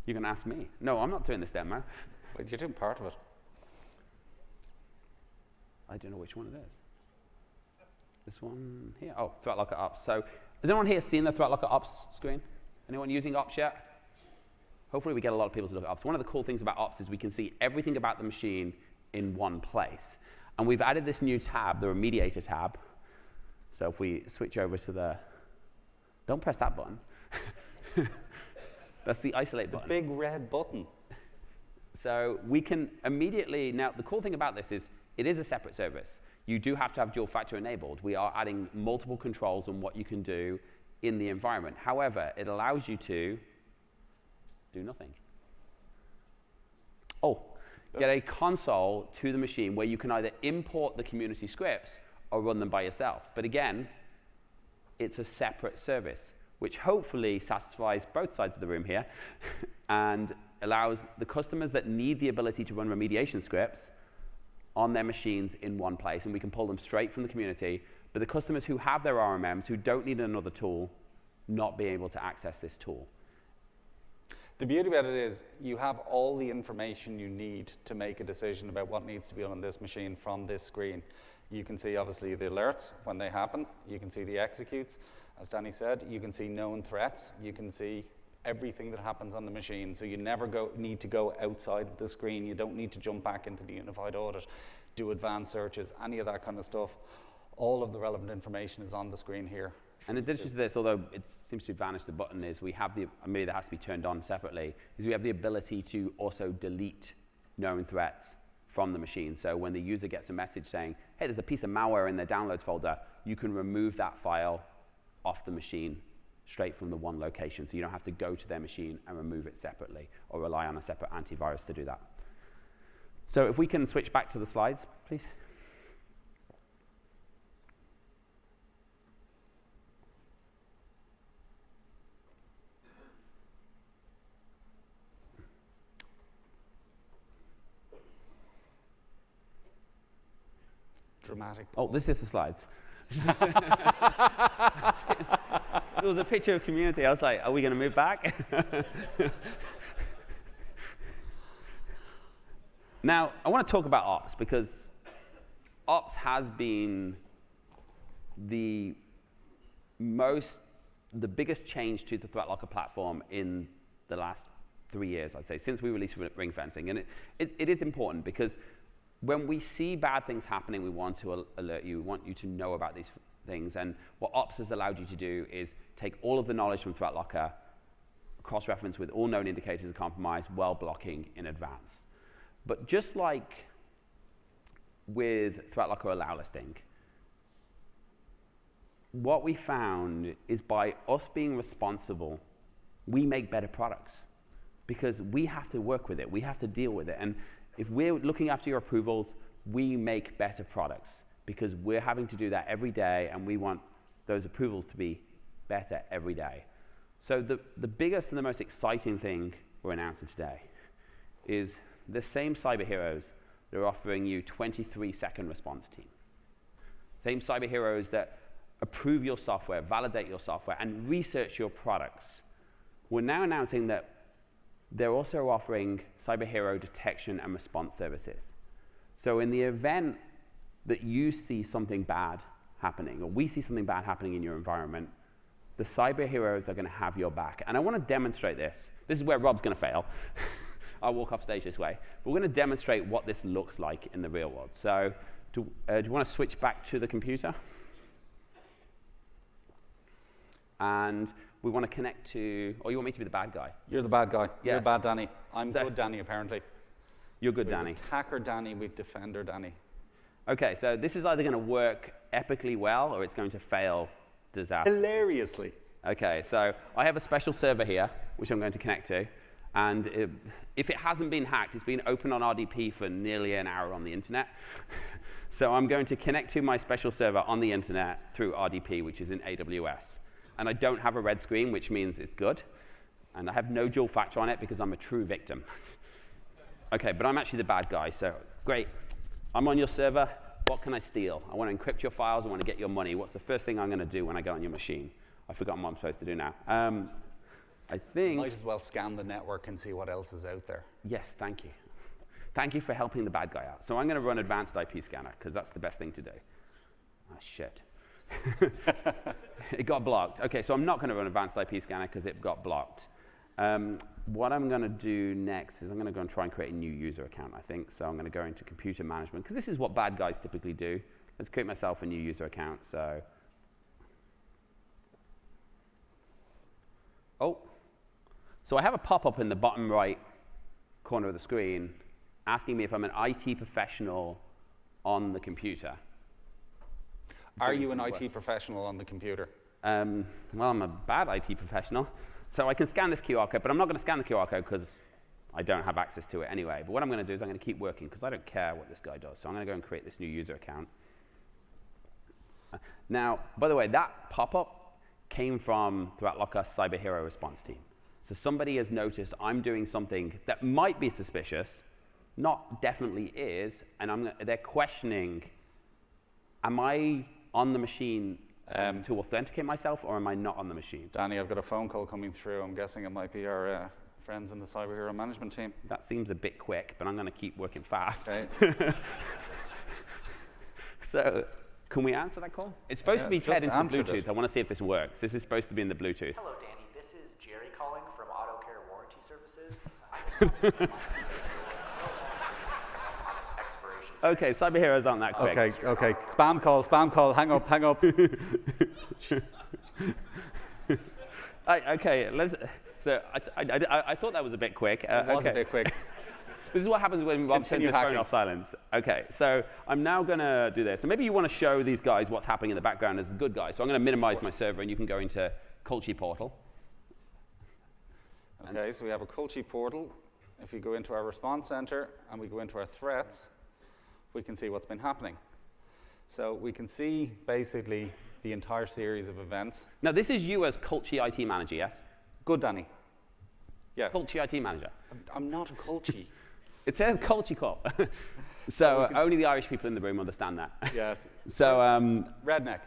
you're going to ask me. No, I'm not doing this demo. But you're doing part of it. I don't know which one it is. This one here. Oh, ThreatLocker Ops. So has anyone here seen the ThreatLocker Ops screen? Anyone using Ops yet? Hopefully we get a lot of people to look at Ops. One of the cool things about Ops is we can see everything about the machine in one place. And we've added this new tab, the Remediator tab. So if we switch over to the, don't press that button. That's the isolate button. The big red button. So we can immediately, now the cool thing about this is it is a separate service. You do have to have dual factor enabled. We are adding multiple controls on what you can do in the environment. However, it allows you to do nothing. Oh, get a console to the machine where you can either import the community scripts or run them by yourself. But again, it's a separate service, which hopefully satisfies both sides of the room here and allows the customers that need the ability to run remediation scripts on their machines in one place, and we can pull them straight from the community. But the customers who have their RMMs, who don't need another tool, not be able to access this tool. The beauty about it is you have all the information you need to make a decision about what needs to be on this machine from this screen. You can see, obviously, the alerts when they happen. You can see the executes. As Danny said, you can see known threats. You can see everything that happens on the machine. So you never need to go outside of the screen. You don't need to jump back into the unified audit, do advanced searches, any of that kind of stuff. All of the relevant information is on the screen here. And in addition to this, although it seems to vanish the button, is we have the, maybe that has to be turned on separately, is we have the ability to also delete known threats from the machine. So when the user gets a message saying, hey, there's a piece of malware in their downloads folder, you can remove that file off the machine straight from the one location. So you don't have to go to their machine and remove it separately or rely on a separate antivirus to do that. So if we can switch back to the slides, please. Dramatic. Oh, this is the slides. There was a picture of community. I was like, are we going to move back? Now, I want to talk about Ops because Ops has been the most the biggest change to the ThreatLocker platform in the last 3 years, I'd say, since we released ring fencing. And it is important because when we see bad things happening, we want to alert you. We want you to know about these things. And what Ops has allowed you to do is take all of the knowledge from ThreatLocker, cross-reference with all known indicators of compromise while blocking in advance. But just like with ThreatLocker allow listing, what we found is by us being responsible, we make better products because we have to work with it. We have to deal with it. And if we're looking after your approvals, we make better products because we're having to do that every day, and we want those approvals to be better every day. So the biggest and the most exciting thing we're announcing today is the same cyber heroes that are offering you 23-second response team. Same cyber heroes that approve your software, validate your software, and research your products. We're now announcing that they're also offering cyber hero detection and response services. So in the event that you see something bad happening, or we see something bad happening in your environment, the cyber heroes are going to have your back. And I want to demonstrate this. This is where Rob's going to fail. I'll walk off stage this way. But we're going to demonstrate what this looks like in the real world. So do you want to switch back to the computer? And we want to connect to, or you want me to be the bad guy? You're the bad guy. Yes. You're bad Danny. I'm good Danny, apparently. You're good Danny. We've attacker Danny, we've defender Danny. Okay, so this is either going to work epically well, or it's going to fail disastrously. Hilariously. Okay, so I have a special server here, which I'm going to connect to. And if it hasn't been hacked, it's been open on RDP for nearly an hour on the internet. So I'm going to connect to my special server on the internet through RDP, which is in AWS. And I don't have a red screen, which means it's good. And I have no dual factor on it because I'm a true victim. Okay, but I'm actually the bad guy, so great. I'm on your server. What can I steal? I want to encrypt your files. I want to get your money. What's the first thing I'm going to do when I go on your machine? I've forgotten what I'm supposed to do now. I think... Might as well scan the network and see what else is out there. Yes, thank you. Thank you for helping the bad guy out. So I'm going to run advanced IP scanner, because that's the best thing to do. Oh, shit. It got blocked. OK, so I'm not going to run advanced IP scanner, because it got blocked. What I'm going to do next is I'm going to go and try and create a new user account, I think. So I'm going to go into computer management, because this is what bad guys typically do. Let's create myself a new user account. So, so I have a pop-up in the bottom right corner of the screen asking me if I'm an IT professional on the computer. Are you an IT professional on the computer? Well, I'm a bad IT professional. So I can scan this QR code, but I'm not going to scan the QR code because I don't have access to it anyway. But what I'm going to do is I'm going to keep working because I don't care what this guy does. So I'm going to go and create this new user account. Now, by the way, that pop-up came from ThreatLocker Cyber Hero Response Team. So somebody has noticed I'm doing something that might be suspicious, not definitely is, and they're questioning, am I on the machine to authenticate myself, or am I not on the machine? Danny, I've got a phone call coming through. I'm guessing it might be our friends in the Cyber Hero management team. That seems a bit quick, but I'm going to keep working fast. Okay. So, can we answer that call? It's supposed to be fed into the Bluetooth. It. I want to see if this works. This is supposed to be in the Bluetooth. Hello, Danny. This is Jerry calling from Auto Care Warranty Services. Okay, cyber heroes aren't that quick. Okay. Spam call. Hang up. Okay, let's. So I thought that was a bit quick. It was a bit quick. This is what happens when Rob turns his phone off silence. Okay, so I'm now going to do this. So maybe you want to show these guys what's happening in the background as the good guys. So I'm going to minimize my server, and you can go into Culture portal. Okay, so we have a Culture portal. If we go into our response center and we go into our threats, we can see what's been happening. So we can see basically the entire series of events. Now, this is you as Culture IT manager, yes? Good, Danny. Yes. Culture IT manager. I'm not a Culture. It says Culture Call. So only the Irish people in the room understand that. Yes. So redneck.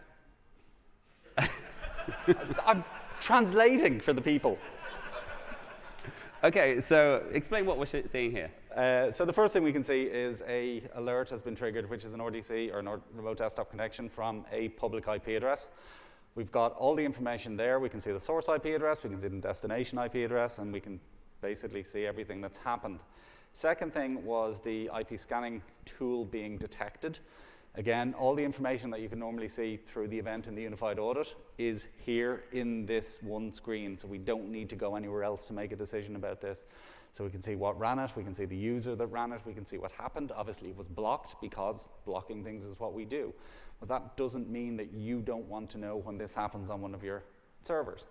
I'm translating for the people. Okay, so explain what we're seeing here. So the first thing we can see is a alert has been triggered, which is an RDC, or a remote desktop connection, from a public IP address. We've got all the information there. We can see the source IP address, we can see the destination IP address, and we can basically see everything that's happened. Second thing was the IP scanning tool being detected. Again, all the information that you can normally see through the event in the unified audit is here in this one screen, so we don't need to go anywhere else to make a decision about this. So we can see what ran it, we can see the user that ran it, we can see what happened. Obviously, it was blocked because blocking things is what we do. But that doesn't mean that you don't want to know when this happens on one of your servers.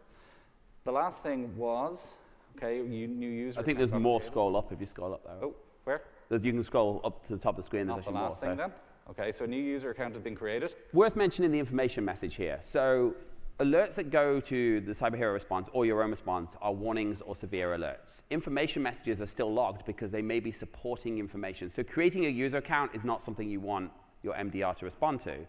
The last thing was, okay, new user. I think there's more scroll up if you scroll up there. Oh, where? You can scroll up to the top of the screen. Not the last thing then? Okay, so a new user account has been created. Worth mentioning the information message here. So alerts that go to the CyberHero response or your own response are warnings or severe alerts. Information messages are still logged because they may be supporting information. So creating a user account is not something you want your MDR to respond to,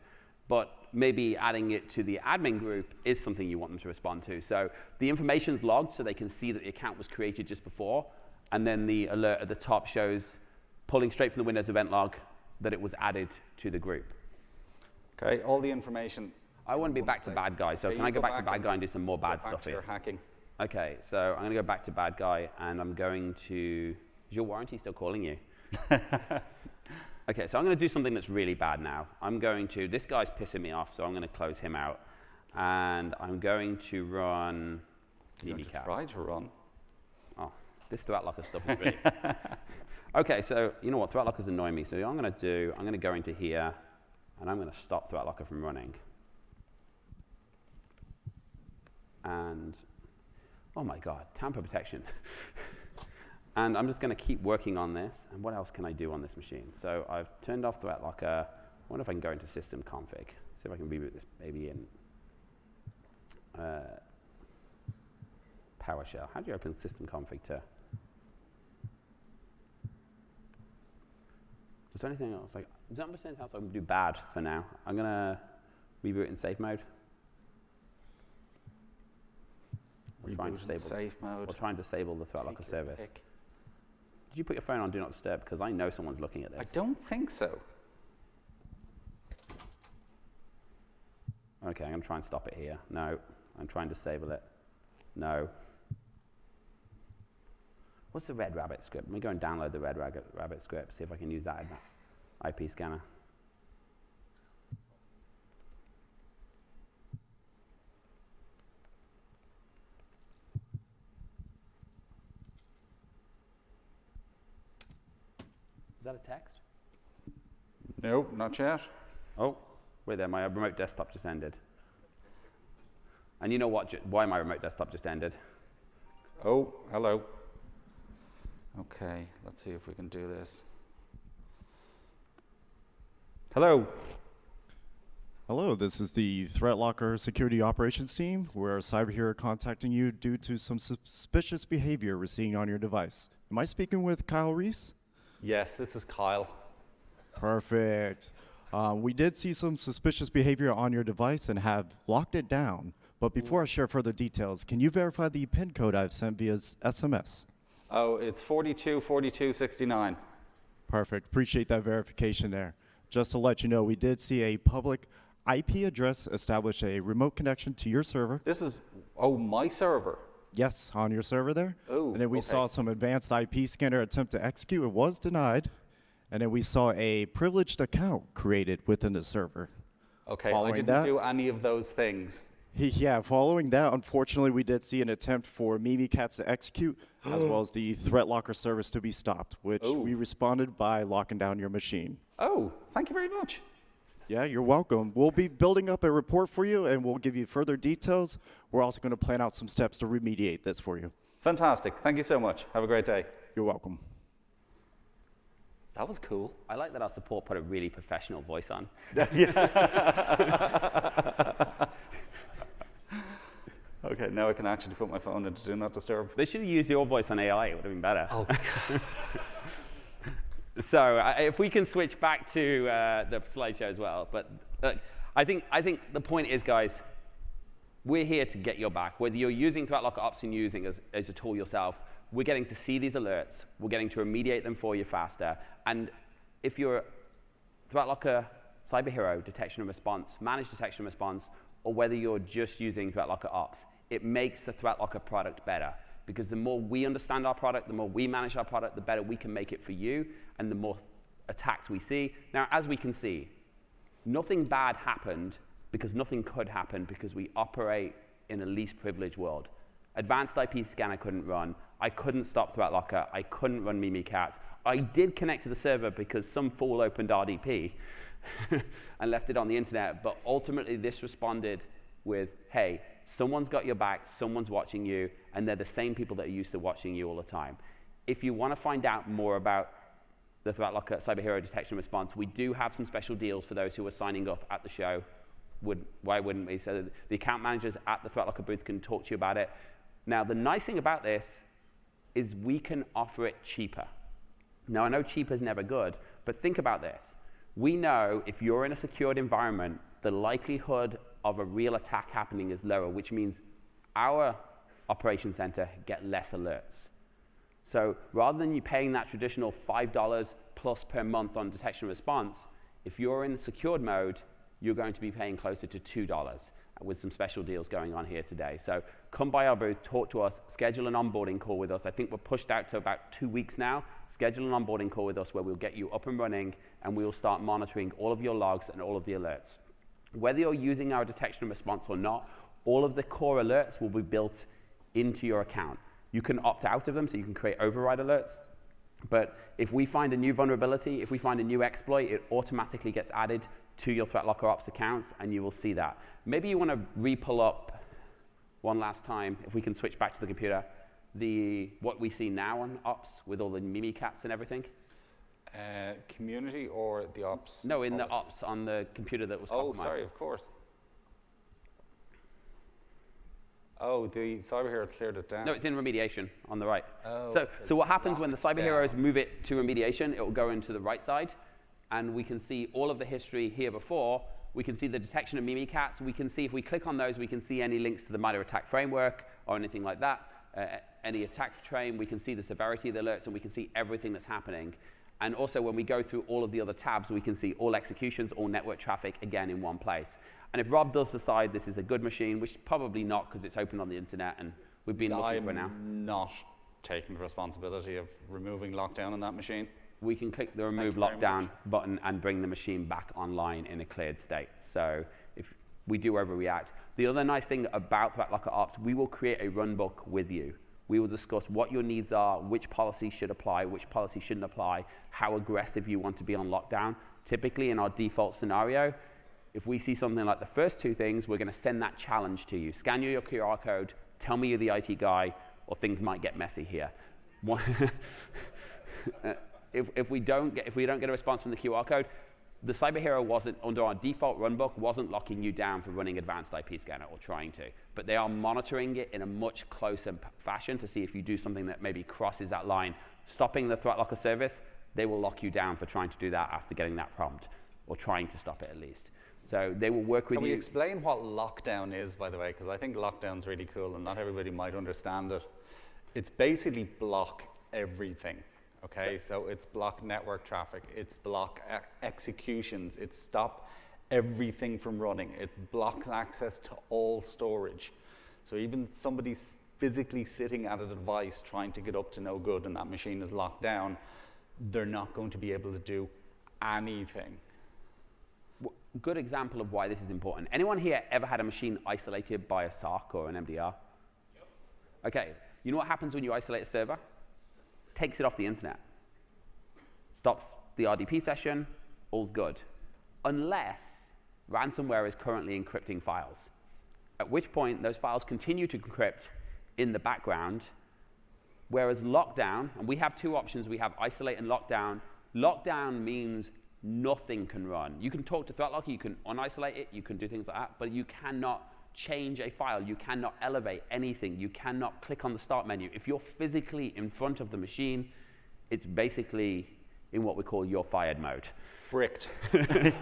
but maybe adding it to the admin group is something you want them to respond to. So the information's logged so they can see that the account was created just before, and then the alert at the top shows, pulling straight from the Windows event log, that it was added to the group. Okay, all the information. I want to be back to bad guy, so can I go back to bad guy and do some more bad stuff here? Hacking. Okay, so I'm going to go back to bad guy, and I'm going to, is your warranty still calling you? Okay, so I'm going to do something that's really bad now. This guy's pissing me off, so I'm going to close him out. And I'm going to run Mimikatz. Try to run. Oh, this ThreatLocker stuff is really... Okay, so you know what? ThreatLocker's annoying me. So what I'm going to go into here, and I'm going to stop ThreatLocker from running. And, oh my God, tamper protection. And I'm just going to keep working on this. And what else can I do on this machine? So I've turned off ThreatLocker. I wonder if I can go into system config. See if I can reboot this baby in PowerShell. How do you open system config to? Is there anything else? Is there anything else I can do bad for now? I'm going to reboot in safe mode. We'll try and disable the ThreatLocker service. Did you put your phone on Do Not Disturb? Because I know someone's looking at this. I don't think so. Okay, I'm going to try and stop it here. No. I'm trying to disable it. No. What's the Red Rabbit script? Let me go and download the Red Rabbit script, see if I can use that in that IP scanner. Is that a text? Nope, not yet. Oh, wait there, my remote desktop just ended. And you know what? Why my remote desktop just ended? Oh, hello. Okay, let's see if we can do this. Hello. Hello, this is the ThreatLocker security operations team. We're CyberHero contacting you due to some suspicious behavior we're seeing on your device. Am I speaking with Kyle Reese? Yes, this is Kyle. Perfect. We did see some suspicious behavior on your device and have locked it down. But before I share further details, can you verify the PIN code I've sent via SMS? Oh, it's 424269. Perfect. Appreciate that verification there. Just to let you know, we did see a public IP address establish a remote connection to your server. This is, my server. Yes, on your server there. Oh, and then we saw some advanced IP scanner attempt to execute. It was denied. And then we saw a privileged account created within the server. Okay, Following I didn't do any of those things. Yeah, following that, unfortunately, we did see an attempt for Mimikatz to execute, as well as the ThreatLocker service to be stopped, which we responded by locking down your machine. Oh, thank you very much. Yeah, you're welcome. We'll be building up a report for you, and we'll give you further details. We're also going to plan out some steps to remediate this for you. Fantastic. Thank you so much. Have a great day. You're welcome. That was cool. I like that our support put a really professional voice on. Okay, now I can actually put my phone into Do Not Disturb. They should have used your voice on AI. It would have been better. Oh, So if we can switch back to the slideshow as well. But I think the point is, guys, we're here to get your back. Whether you're using ThreatLocker Ops and using as a tool yourself, we're getting to see these alerts. We're getting to remediate them for you faster. And if you're ThreatLocker CyberHero detection and response, managed detection and response, or whether you're just using ThreatLocker Ops, it makes the ThreatLocker product better. Because the more we understand our product, the more we manage our product, the better we can make it for you, and the more attacks we see. Now, as we can see, nothing bad happened because nothing could happen because we operate in a least privileged world. Advanced IP scanner couldn't run. I couldn't stop ThreatLocker. I couldn't run Mimikatz. I did connect to the server because some fool opened RDP and left it on the internet, but ultimately this responded with, hey, someone's got your back, someone's watching you, and they're the same people that are used to watching you all the time. If you want to find out more about the ThreatLocker Cyber Hero Detection Response, we do have some special deals for those who are signing up at the show. Why wouldn't we? So the account managers at the ThreatLocker booth can talk to you about it. Now, the nice thing about this is we can offer it cheaper. Now, I know cheaper is never good, but think about this. We know if you're in a secured environment, the likelihood of a real attack happening is lower, which means our operations center get less alerts. So rather than you paying that traditional $5 plus per month on detection response, if you're in secured mode, you're going to be paying closer to $2 with some special deals going on here today. So come by our booth, talk to us, schedule an onboarding call with us. I think we're pushed out to about 2 weeks now. Schedule an onboarding call with us where we'll get you up and running, and we'll start monitoring all of your logs and all of the alerts. Whether you're using our detection and response or not, all of the core alerts will be built into your account. You can opt out of them, so you can create override alerts. But if we find a new vulnerability, if we find a new exploit, it automatically gets added to your ThreatLocker Ops accounts, and you will see that. Maybe you want to re-pull up one last time, if we can switch back to the computer, what we see now on Ops with all the Mimikatz and everything. Community or the Ops? No, in the Ops on the computer that was compromised. Oh, sorry, of course. Oh, the cyber hero cleared it down. No, it's in remediation on the right. Oh, so what happens when the cyber heroes move it to remediation? It will go into the right side, and we can see all of the history here before. We can see the detection of Mimikatz. We can see, if we click on those, we can see any links to the MITRE ATT&CK framework or anything like that. Any attack train, we can see the severity of the alerts, and we can see everything that's happening. And also, when we go through all of the other tabs, we can see all executions, all network traffic, again, in one place. And if Rob does decide this is a good machine, which probably not, because it's open on the internet, and we've been looking for now. I'm not taking the responsibility of removing lockdown on that machine. We can click the remove lockdown button and bring the machine back online in a cleared state. So if we do overreact. The other nice thing about ThreatLocker Ops, we will create a runbook with you. We will discuss what your needs are, which policy should apply, which policy shouldn't apply, how aggressive you want to be on lockdown. Typically, in our default scenario, if we see something like the first two things, we're going to send that challenge to you. Scan your QR code, tell me you're the IT guy, or things might get messy here. If we don't get a response from the QR code, the cyber hero wasn't, under our default runbook, wasn't locking you down for running advanced IP scanner or trying to. But they are monitoring it in a much closer fashion to see if you do something that maybe crosses that line. Stopping the ThreatLocker service, they will lock you down for trying to do that after getting that prompt, or trying to stop it at least. So they will work with you. Can we explain what lockdown is, by the way? Because I think lockdown's really cool and not everybody might understand it. It's basically block everything. Okay, so it's block network traffic, it's block executions, it's stop everything from running, it blocks access to all storage. So even somebody physically sitting at a device trying to get up to no good and that machine is locked down, they're not going to be able to do anything. Good example of why this is important. Anyone here ever had a machine isolated by a SOC or an MDR? Yep. Okay, you know what happens when you isolate a server? Takes it off the internet. Stops the RDP session, all's good. Unless ransomware is currently encrypting files. At which point, those files continue to encrypt in the background, whereas lockdown, and we have two options, we have isolate and lockdown. Lockdown means nothing can run. You can talk to ThreatLocker, you can unisolate it, you can do things like that, but you cannot change a file, you cannot elevate anything, you cannot click on the start menu. If you're physically in front of the machine, it's basically in what we call you're fired mode. Bricked. And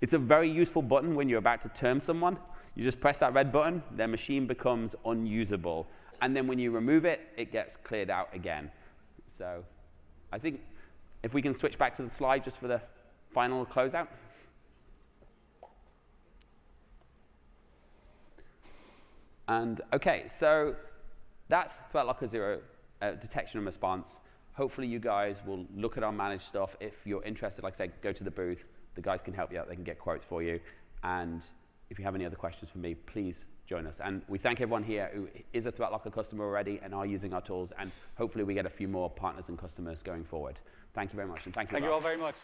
it's a very useful button when you're about to term someone. You just press that red button, their machine becomes unusable. And then when you remove it, it gets cleared out again. So I think if we can switch back to the slide just for the final closeout. And OK, so that's ThreatLocker Zero detection and response. Hopefully you guys will look at our managed stuff. If you're interested, like I said, go to the booth. The guys can help you out. They can get quotes for you. And if you have any other questions for me, please join us. And we thank everyone here who is a ThreatLocker customer already and are using our tools. And hopefully we get a few more partners and customers going forward. Thank you very much. And thank you. Thank you all very much.